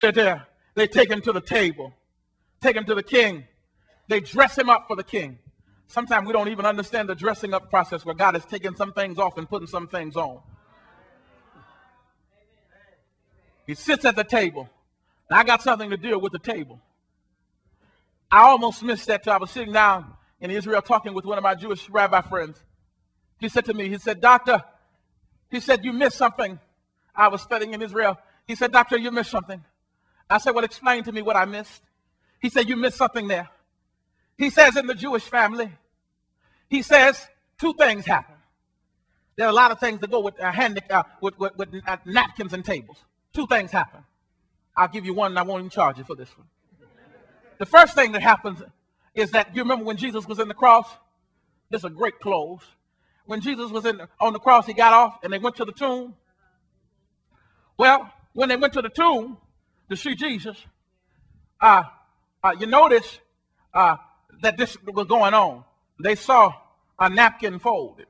They take him to the table, take him to the king. They dress him up for the king. Sometimes we don't even understand the dressing up process where God is taking some things off and putting some things on. He sits at the table. Now, I got something to deal with the table. I almost missed that till I was sitting down in Israel talking with one of my Jewish rabbi friends. He said to me, he said, "Doctor," he said, "you missed something." I was studying in Israel. He said, "Doctor, you missed something." I said, "Well, explain to me what I missed." He said, "You missed something there." He says in the Jewish family, he says two things happen. There are a lot of things that go with napkins and tables. Two things happen. I'll give you one and I won't even charge you for this one. The first thing that happens is that you remember when Jesus was in the cross? This is a great close. When Jesus was on the cross, he got off and they went to the tomb. Well, when they went to the tomb to see Jesus, you notice that this was going on. They saw a napkin folded.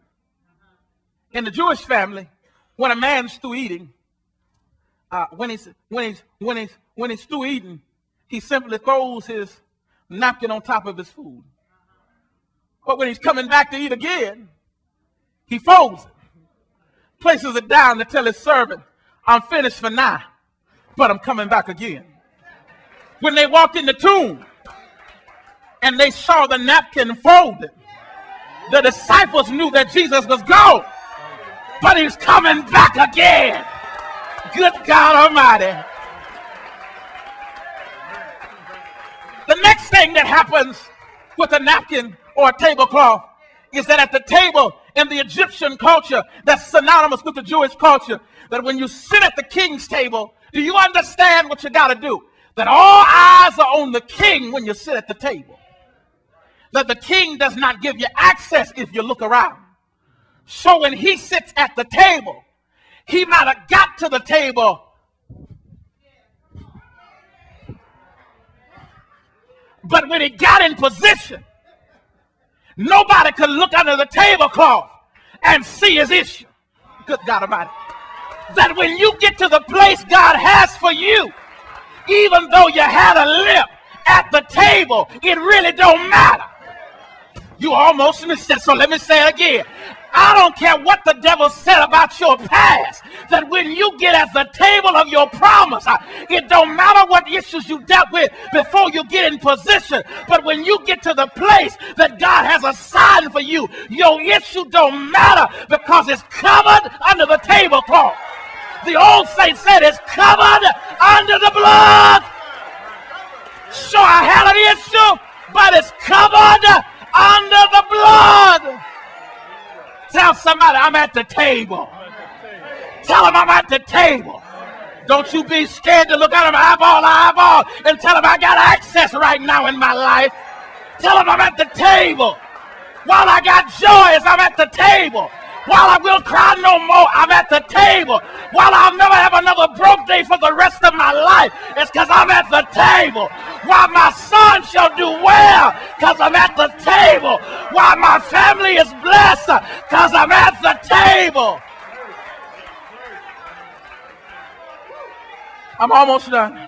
In the Jewish family, when a man's through eating, when he's through eating, he simply throws his napkin on top of his food. But when he's coming back to eat again, he folds it, places it down to tell his servant, "I'm finished for now, but I'm coming back again." When they walked in the tomb and they saw the napkin folded, the disciples knew that Jesus was gone, but he was coming back again. Good God Almighty. The next thing that happens with a napkin or a tablecloth is that at the table in the Egyptian culture that's synonymous with the Jewish culture, that when you sit at the king's table, do you understand what you got to do? That all eyes are on the king when you sit at the table. That the king does not give you access if you look around. So when he sits at the table, he might have got to the table, but when he got in position, nobody could look under the tablecloth and see his issue. Good God Almighty. That when you get to the place God has for you, even though you had a limp at the table, it really don't matter. You almost missed it, so let me say it again. I don't care what the devil said about your past, that when you get at the table of your promise, it don't matter what issues you dealt with before you get in position, but when you get to the place that God has assigned for you, your issue don't matter because it's covered under the tablecloth. The old saint said it's covered under the blood. So I had an issue, but it's covered under the blood. Tell somebody, "I'm at the table." Tell them I'm at the table. Don't you be scared to look at them eyeball to eyeball and tell them I got access right now in my life. Tell them I'm at the table. While I got joys, I'm at the table. While I will cry no more, I'm at the table. While I'll never have another broke day for the rest of my life, it's because I'm at the table. While my son shall do well, because I'm at the table. While my family is blessed, because I'm at the table. I'm almost done.